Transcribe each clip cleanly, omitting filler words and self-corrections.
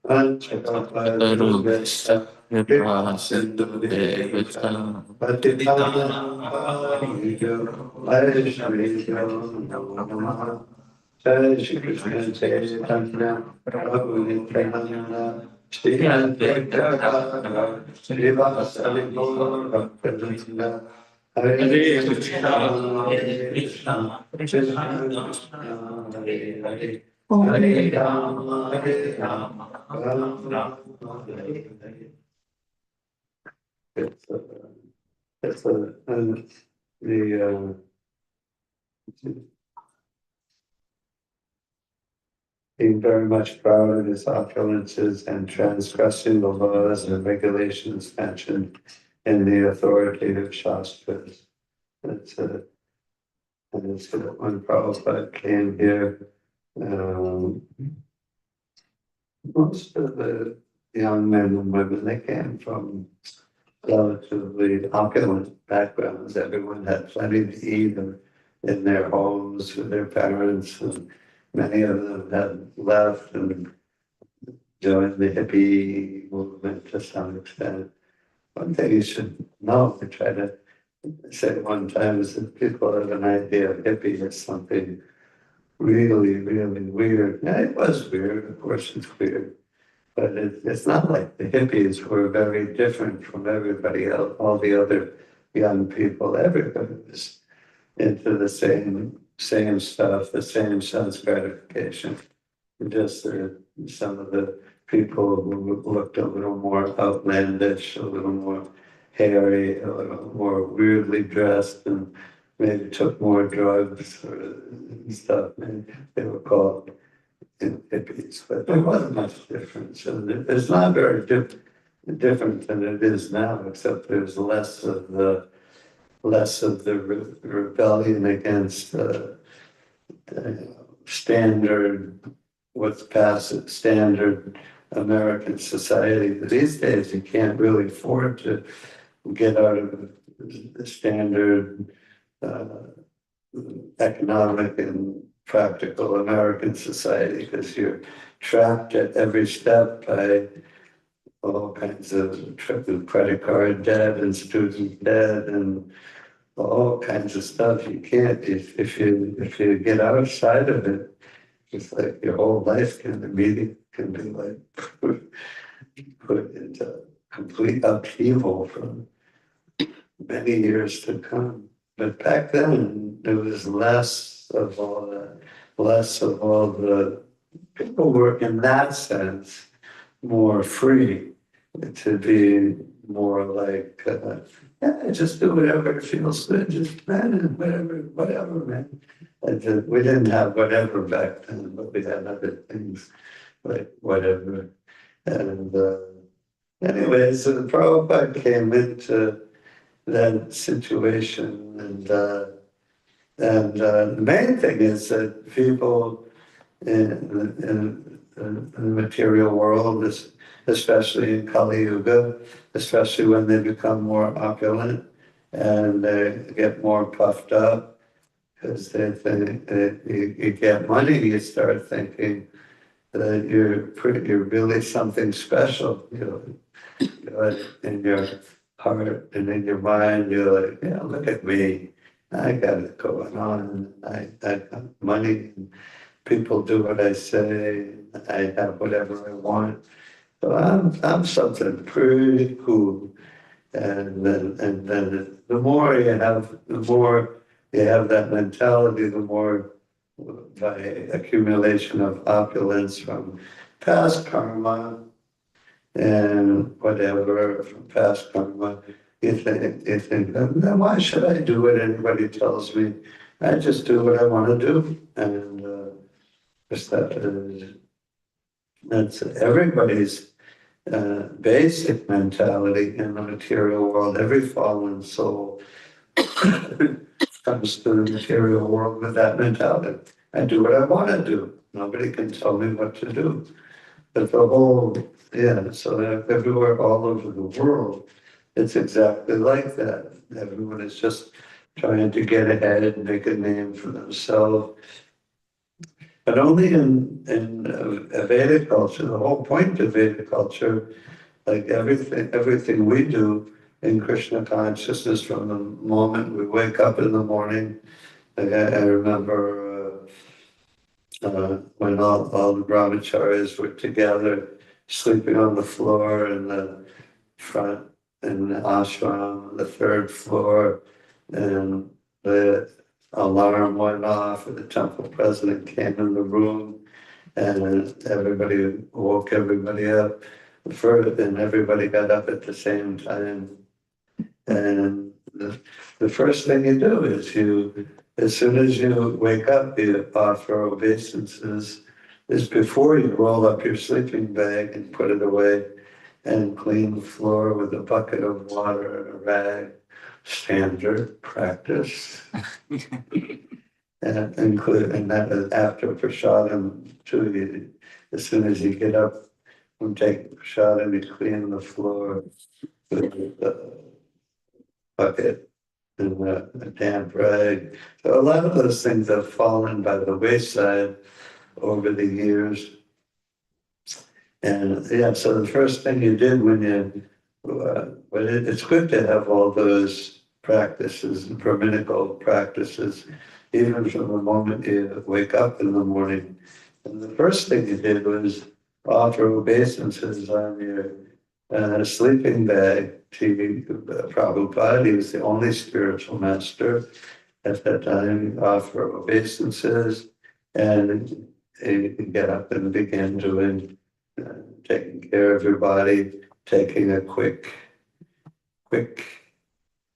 Anchakarubhasya Kripa Sindhu Devita Patitanam Pavanebhyo Vaishnavibhyo Namo Namaha Jai Shri Krishna Chaitanya Prabhu Nityananda Shri Advaita Gadadhara Srivasadi Gaura Bhaktivinoda Hare Krishna Hare Krishna Krishna Krishna Hare Hare Hare Rama Hare Rama Rama Rama Hare Hare. It's the being very much proud of his opulences and transgressing the laws and regulations mentioned in the authoritative Shastras. It's and it's when Prabhupada came here, um, most of the young men and women, they came from relatively opulent backgrounds. Everyone had plenty to eat in their homes with their parents, and many of them had left and joined the hippie movement to some extent. One thing you should know, I try to say one time, is that people have an idea of hippie as something really, really weird. Yeah, it was weird, of course it's weird. But it's not like the hippies were very different from everybody else, all the other young people. Everybody was into the same stuff, the same sense gratification. Just some of the people who looked a little more outlandish, a little more hairy, a little more weirdly dressed, and maybe took more drugs or stuff. Maybe they were called hippies, but there wasn't much difference. And it's not very different than it is now, except there's less of the rebellion against standard, what's past standard American society. But these days, you can't really afford to get out of the standard economic and practical American society, because you're trapped at every step by all kinds of credit card debt and student debt and all kinds of stuff. You can't, if you get outside of it, it's like your whole life can be like put into complete upheaval for many years to come. But back then, there was less of all the people were in that sense more free to be more like, yeah, just do whatever feels good, just man, whatever, man. We didn't have whatever back then, but we had other things like whatever. And anyway, so the Prabhupada came into that situation, and the main thing is that people in the material world, especially in Kali Yuga, especially when they become more opulent and they get more puffed up, because they think that you get money, you start thinking that you're really something special, in your heart and in your mind. You're like, yeah, look at me, I got it going on, I got money, and people do what I say, I have whatever I want. So I'm something pretty cool. And then the more you have that mentality, the more, by accumulation of opulence from past karma and whatever from past karma, you think, then why should I do what anybody tells me? I just do what I want to do. And that's everybody's basic mentality in the material world. Every fallen soul comes to the material world with that mentality. I do what I want to do. Nobody can tell me what to do. But so everywhere, all over the world, it's exactly like that. Everyone is just trying to get ahead and make a name for themselves. but only in Vedic culture. The whole point of Vedic culture, like everything we do in Krishna consciousness, from the moment we wake up in the morning. Like I remember when all the brahmacharis were together, sleeping on the floor in the front in the ashram, the third floor, and the alarm went off, and the temple president came in the room, and everybody woke everybody up. And everybody got up at the same time. And the first thing you do is as soon as you wake up, you offer obeisances. Is before you roll up your sleeping bag and put it away and clean the floor with a bucket of water and a rag. Standard practice. And that is after prasadam too. As soon as you get up from taking prasadam, you clean the floor with the bucket and a damp rag. So a lot of those things have fallen by the wayside over the years. And yeah, so the first thing you did but it's good to have all those practices and Brahminical practices, even from the moment you wake up in the morning. And the first thing you did was offer obeisances on your sleeping bag to Prabhupada. He was the only spiritual master at that time. Offer obeisances, and you get up and begin doing, taking care of your body, taking a quick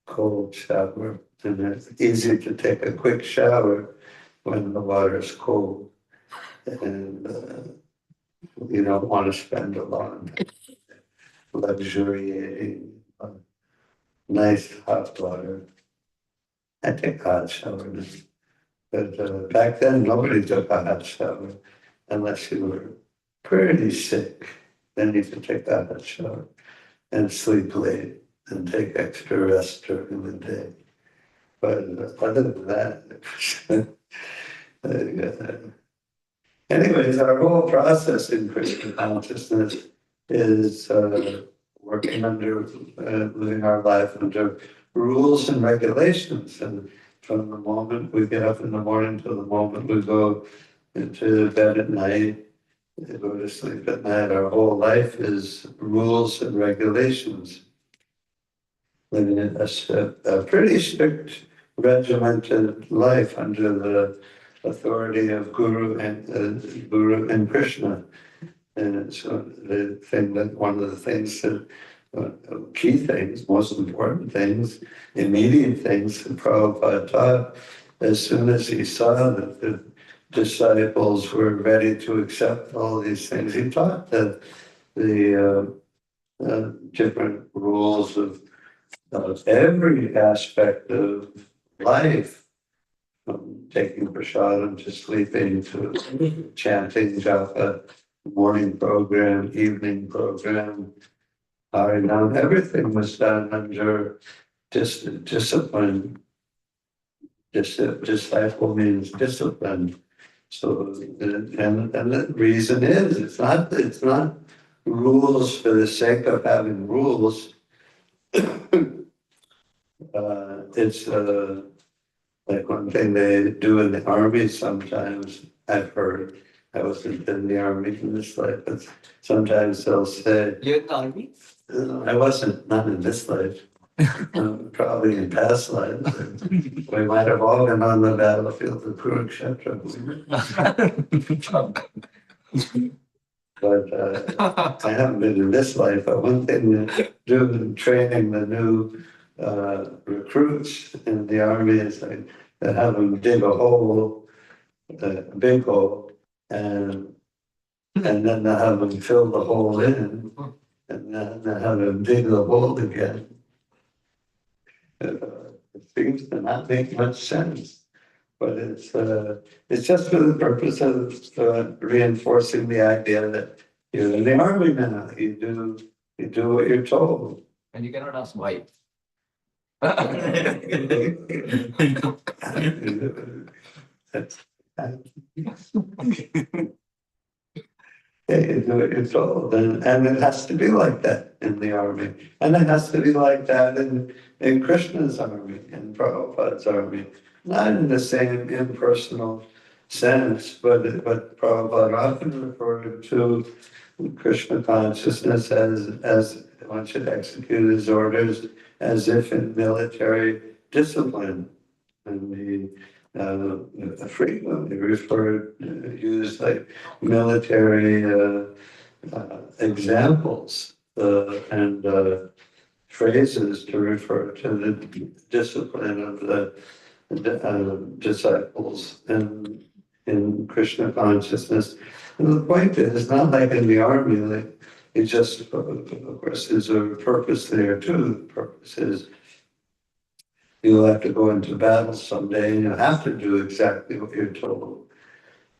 cold shower. And it's easy to take a quick shower when the water is cold, and you don't want to spend a long time luxuriating on nice hot water. I take hot showers, but back then nobody took a hot shower unless you were pretty sick. Then you could take a hot shower and sleep late and take extra rest during the day. But other than that, anyways, our whole process in Christian consciousness is working under, living our life under rules and regulations. And from the moment we get up in the morning to the moment we go into bed at night, go to sleep at night, our whole life is rules and regulations. Living a pretty strict, regimented life under the authority of Guru and Krishna. And so one of the things that key things, most important things, immediate things that Prabhupada taught, as soon as he saw that the disciples were ready to accept all these things, he taught that the different rules of every aspect of life, from taking prasadam to sleeping to chanting japa, morning program, evening program, Harinam, everything was done under discipline. Disciple means discipline. So, and the reason is, it's not rules for the sake of having rules. It's like one thing they do in the army sometimes, I've heard. I wasn't in the army in this life, but sometimes they'll say, You're in the army? I wasn't, not in this life, probably in past lives. We might have all been on the battlefield of Kurukshetra. But I haven't been in this life. But one thing to do in training the new recruits in the army is like to have them dig a hole, a big hole, and then they have them fill the hole in, and then they have them dig the hole again. It seems to not make much sense, but it's just for the purpose of reinforcing the idea that you're in the army now. You do what you're told. And you cannot ask why. That's You do what you're told, and it has to be like that in the army, and it has to be like that in Krishna's army, in Prabhupada's army, not in the same impersonal sense, but Prabhupada often referred to Krishna consciousness as one should execute his orders as if in military discipline. And he frequently referred, used like military examples and phrases to refer to the discipline of the disciples in Krishna consciousness. And the point is, not like in the army, like it just, of course, there's a purpose there too. The purpose is you'll have to go into battle someday, and you have to do exactly what you're told.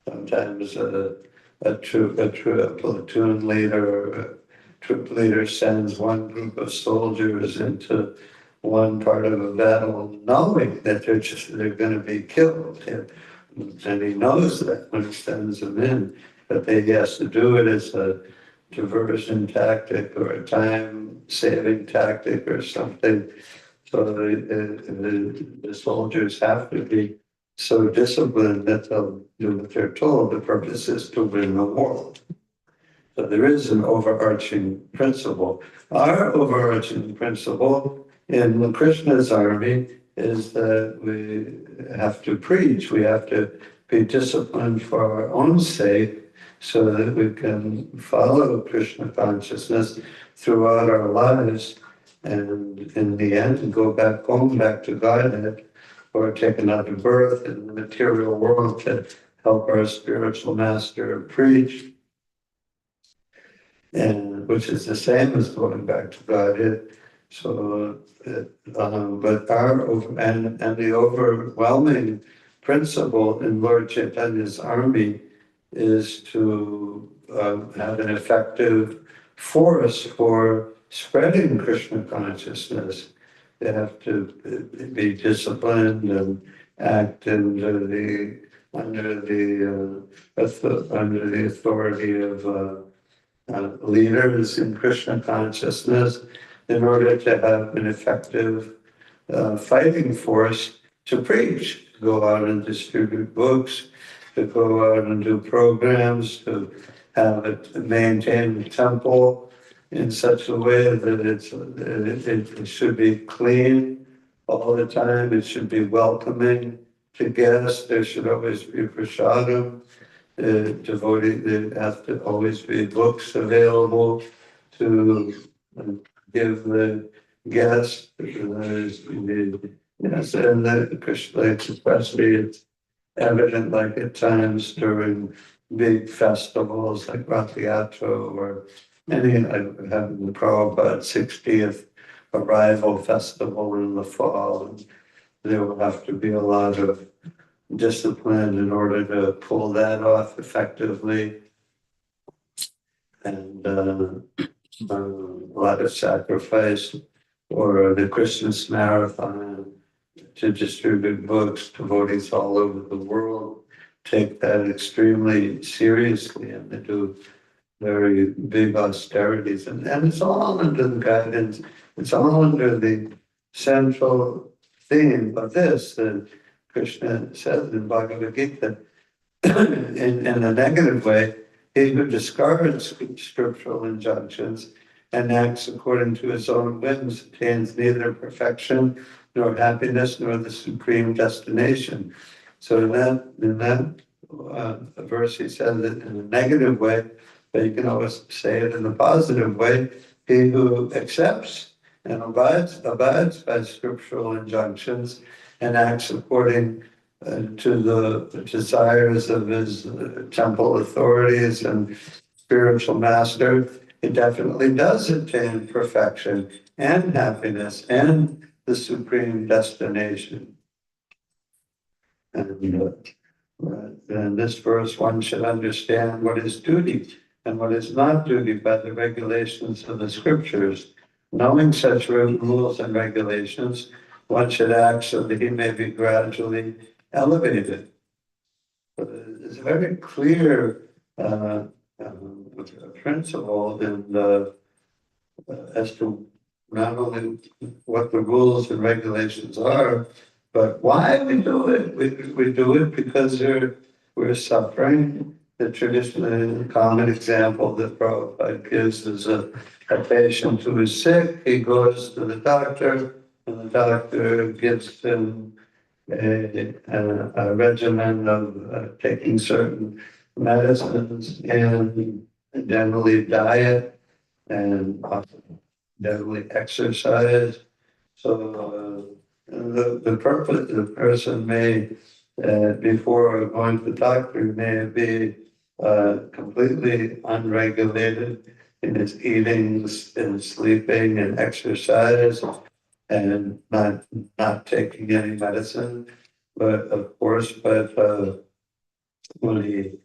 Sometimes a platoon leader or a troop leader sends one group of soldiers into one part of a battle, knowing that they're going to be killed, and he knows that when he sends them in, that he has to do it as a diversion tactic or a time-saving tactic or something. So the soldiers have to be so disciplined that they'll do what they're told. The purpose is to win the war. So there is an overarching principle. Our overarching principle in Krishna's army is that we have to preach. We have to be disciplined for our own sake so that we can follow Krishna consciousness throughout our lives, and in the end go back home, back to Godhead, or take another birth in the material world to help our spiritual master preach, and which is the same as going back to Godhead. So, but the overwhelming principle in Lord Chaitanya's army is to have an effective force for spreading Krishna consciousness. They have to be disciplined and act under the authority of leaders in Krishna consciousness in order to have an effective fighting force to preach, to go out and distribute books, to go out and do programs, to have it maintain the temple in such a way that it should be clean all the time. It should be welcoming to guests. There should always be prasadam. There have to always be books available to give the guests. Yes, and the Krishna, especially, it's evident like at times during big festivals like Rath Yatra or any, like having the Prabhupada's 60th arrival festival in the fall. And there will have to be a lot of discipline in order to pull that off effectively, and a lot of sacrifice, or the Christmas marathon to distribute books. Devotees all over the world take that extremely seriously, and they do very big austerities, and it's all under the guidance, it's all under the central theme of this, that Krishna says in Bhagavad Gita, in a negative way, he who discards scriptural injunctions and acts according to his own whims attains neither perfection nor happiness nor the supreme destination. So in that verse, he says it in a negative way, but you can always say it in a positive way. He who accepts and abides by scriptural injunctions and acts according to the desires of his temple authorities and spiritual master, it definitely does attain perfection and happiness and the supreme destination. And in this verse, one should understand what is duty and what is not duty by the regulations of the scriptures. Knowing such rules and regulations, one should act so that he may be gradually elevated. It's a very clear principle in the as to not only what the rules and regulations are, but why we do it. We do it because we're suffering. The traditional common example that Prabhupada gives is a patient who is sick. He goes to the doctor, and the doctor gives him a regimen of taking certain medicines and generally diet and definitely exercise. So the purpose, the person may, before going to the doctor, may be completely unregulated in his eating and sleeping and exercise and not taking any medicine. But of course, when he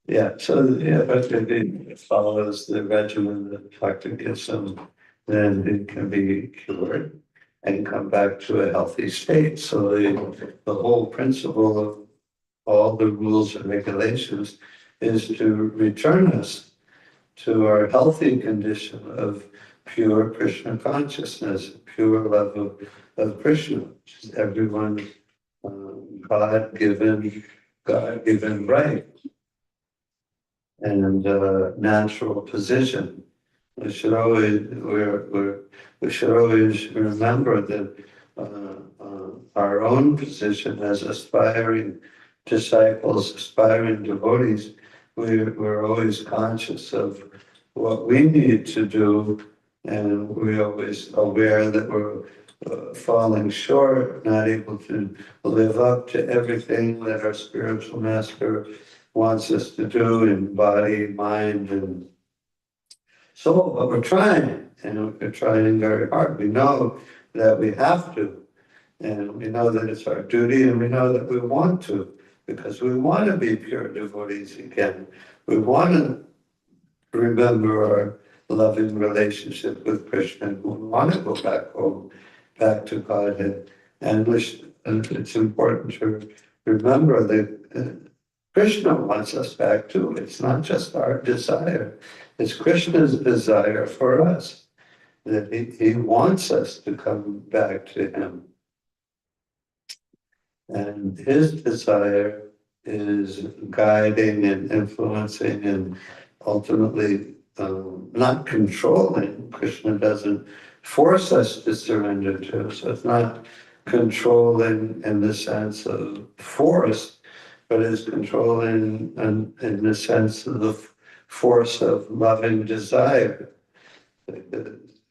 yeah, so yeah, but if it follows the regimen that the doctor gives him, then it can be cured and come back to a healthy state. So the whole principle of all the rules and regulations is to return us to our healthy condition of pure Krishna consciousness, pure love of Krishna, which is everyone God-given, God-given right and natural position. We should always we should always remember that our own position as aspiring disciples, aspiring devotees, we're always conscious of what we need to do, and we're always aware that we're falling short, not able to live up to everything that our spiritual master wants us to do in body, mind, and soul. But we're trying, and we're trying very hard. We know that we have to, and we know that it's our duty, and we know that we want to, because we want to be pure devotees again. We want to remember our loving relationship with Krishna. We want to go back home, back to Godhead. And it's important to remember that Krishna wants us back too. It's not just our desire. It's Krishna's desire for us, that he wants us to come back to him. And his desire is guiding and influencing and ultimately not controlling. Krishna doesn't force us to surrender to, so it's not controlling in the sense of force, but is controlling in the sense of the force of loving desire.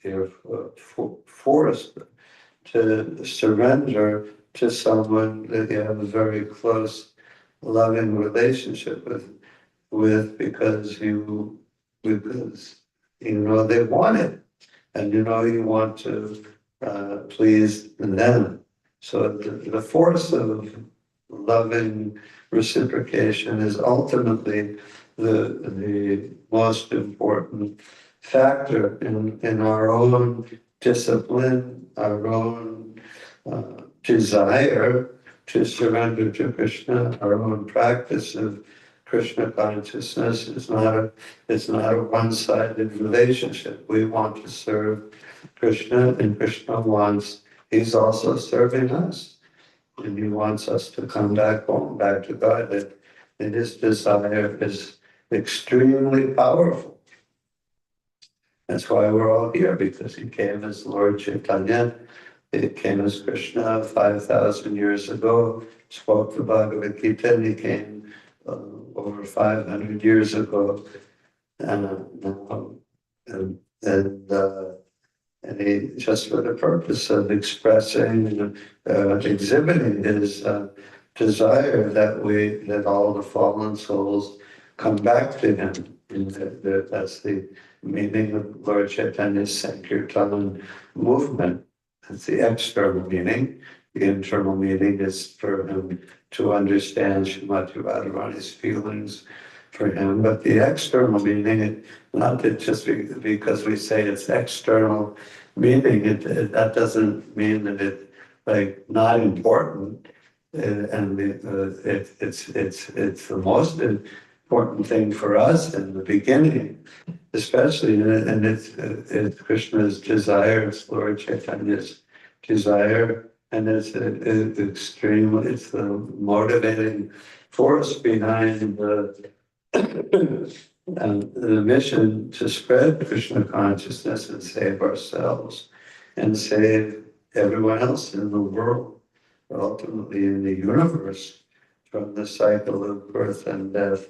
You're forced to surrender to someone that you have a very close, loving relationship with because you know they want it, and you know you want to please them. So the force of loving reciprocation is ultimately the most important factor in our own discipline, our own desire to surrender to Krishna, our own practice of Krishna consciousness. It's not a one-sided relationship. We want to serve Krishna, and Krishna wants, he's also serving us. And he wants us to come back home, back to God. And his desire is extremely powerful. That's why we're all here, because he came as Lord Chaitanya. He came as Krishna 5,000 years ago, spoke the Bhagavad Gita, and he came over 500 years ago. And he, just for the purpose of expressing, exhibiting his desire that all the fallen souls come back to him. And that's the meaning of Lord Chaitanya's Sankirtan movement. That's the external meaning. The internal meaning is for him to understand Srimati Radharani's feelings for him. But the external meaning, not that just because we say it's external meaning, that doesn't mean that it's like not important. it's the most important thing for us in the beginning, especially, and it's Krishna's desire, it's Lord Chaitanya's desire, and it's extreme, it's the motivating force behind the mission to spread Krishna consciousness and save ourselves and save everyone else in the world, ultimately in the universe, from the cycle of birth and death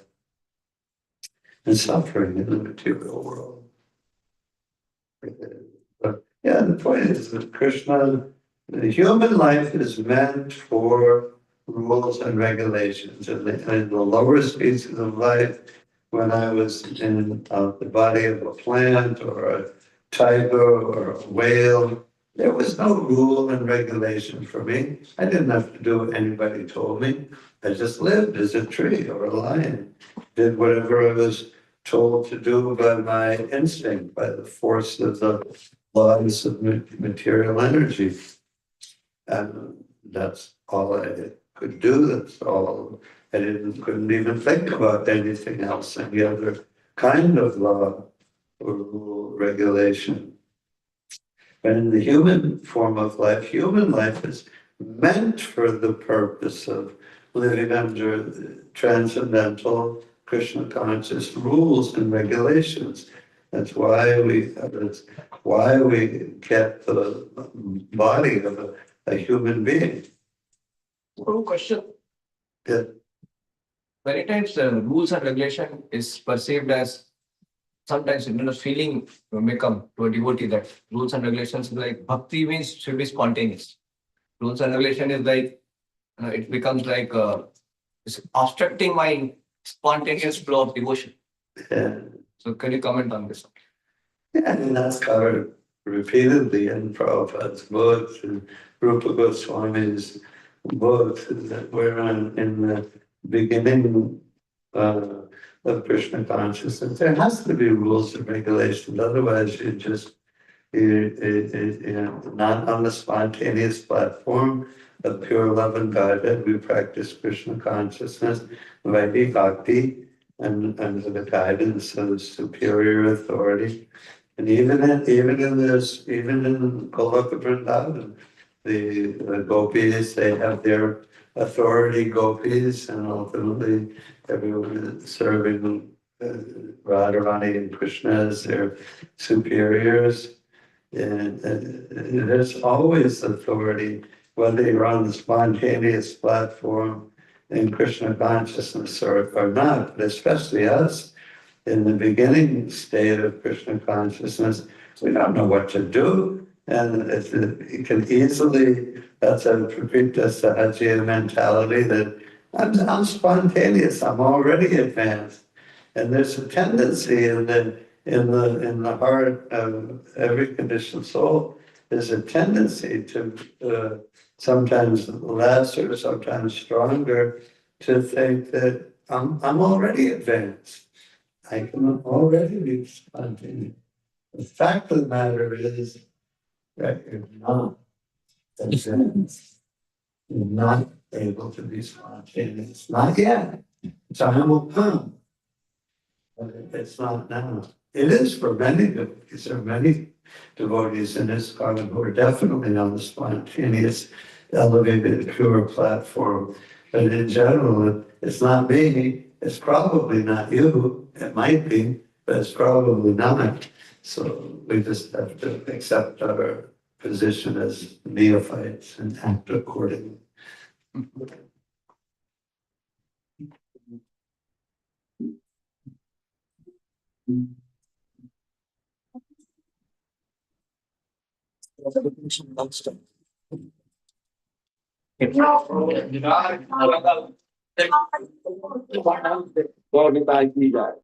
and suffering in the material world. But yeah, the point is that Krishna, the human life is meant for rules and regulations. In the lower species of life, when I was in the body of a plant or a tiger or a whale, there was no rule and regulation for me. I didn't have to do what anybody told me. I just lived as a tree or a lion, did whatever I was told to do by my instinct, by the force of the laws of material energy. And that's all I could do. That's all. Couldn't even think about anything else, any other kind of law or rule, regulation. But in the human form of life, human life is meant for the purpose of living under transcendental Krishna conscious rules and regulations. That's why we get the body of a human being. One question. Yeah. Many times rules and regulation is perceived as sometimes feeling may come to a devotee that rules and regulations like bhakti means should be spontaneous. Rules and regulation is like it becomes like it's obstructing my spontaneous flow of devotion. Yeah. So can you comment on this? Yeah, and that's covered repeatedly in Prabhupada's books and Rupa Goswami's books that we're in the beginning of Krishna consciousness. There has to be rules and regulations, otherwise not on the spontaneous platform of pure love and guided. We practice Krishna consciousness, Vaidhi Bhakti, and under the guidance of superior authority. And even in Goloka Vrindavan, the gopis, they have their authority gopis, and ultimately everyone is serving Radharani and Krishna as their superiors. And there's always authority, whether you're on the spontaneous platform in Krishna consciousness or not, but especially us in the beginning state of Krishna consciousness, we don't know what to do. And it can easily, that's a Prakrita Sahajya mentality that I'm spontaneous, I'm already advanced. And there's a tendency in the heart of every conditioned soul, there's a tendency to sometimes less or sometimes stronger to think that I'm already advanced. I can already be spontaneous. The fact of the matter is that you're not advanced. You're not able to be spontaneous. Not yet. Time will come. But it's not now. It is for many devotees. There are many devotees in this garden who are definitely on the spontaneous, elevated, pure platform. But in general, it's not me. It's probably not you. It might be, but it's probably not. So we just have to accept our position as neophytes and act accordingly. God